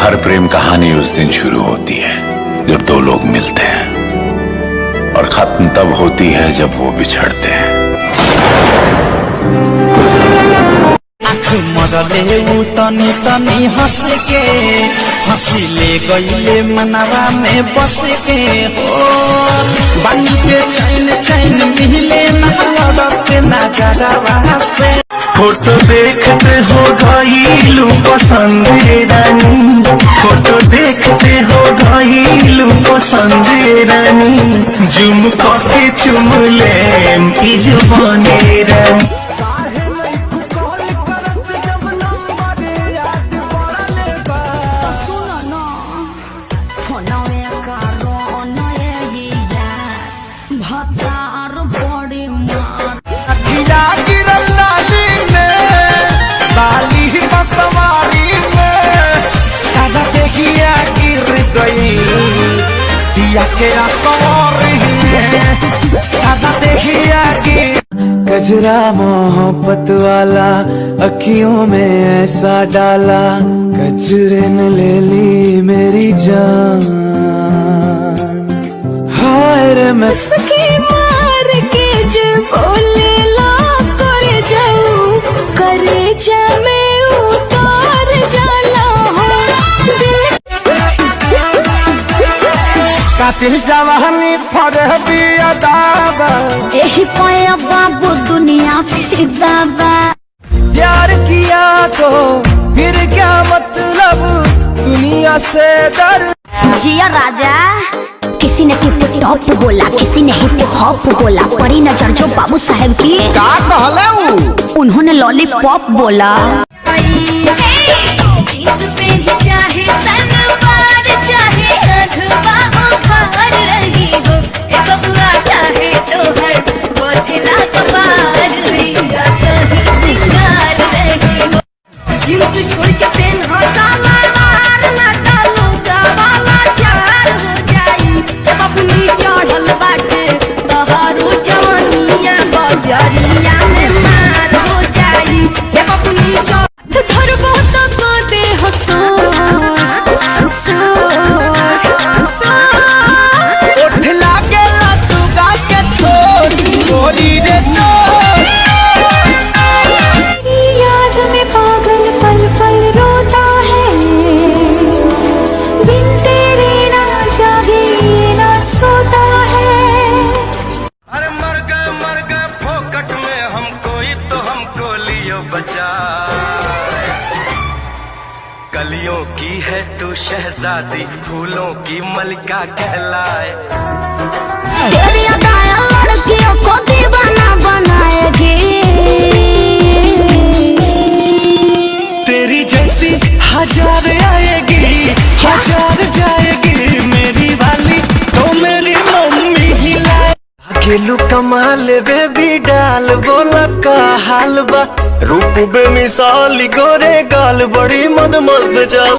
हर प्रेम कहानी उस दिन शुरू होती है जब दो लोग मिलते हैं और खत्म तब होती है जब वो बिछड़ते हैं। मरले उ तनी तनी हंस के हंसी ले गईले मनवा में बस के हो बनी के चैन चैन मिले ना लड़ते ना जगवा से। फोटो देखते हो घायलू पसंद रानी, फोटो देखते हो घायलू पसंद रानी, जुम करके चुम ले जुबाने रानी। गजरा मोहब्बत वाला अखियों में ऐसा डाला, गजरे ने ले ली मेरी जान। हाय रे मैं उसकी मार के जब बोले ला करे जाऊं करे जा में उतार जाला हो कातिल जवानी फरहबी अदाब यही पाया बाबू दुनिया फिदा बा। प्यार किया तो फिर क्या मतलब दुनिया से डर। जिया राजा किसी ने टिप टॉप बोला किसी ने हिप हॉप बोला, परी नजर जो बाबू साहेब की का कहले उन्होंने लॉलीपॉप बोला। जींस छोड़ के पेन हसाला मार ना डालो गावाला चार हो जाई अपनी चढ़ल बाटे तहारो जवानिया बजरिया में मार हो जाई अपनी धर बहुत दे हसो उठ लागे सुगा के छोरी छोरी रे कलियों की है तू शहजादी, फूलों की मलिका कहलाए। तेरी अदाएं लड़कियों को दीवाना बनाएगी, तेरी जैसी हजार आएगी हजार जाएगी, मेरी वाली तो मेरी मम्मी ही लाए। अकेलू कमाल बेबी डाल बोला का हाल बा, रूप बेमिसाल गोरे गाल बड़ी मद मस्त चाल।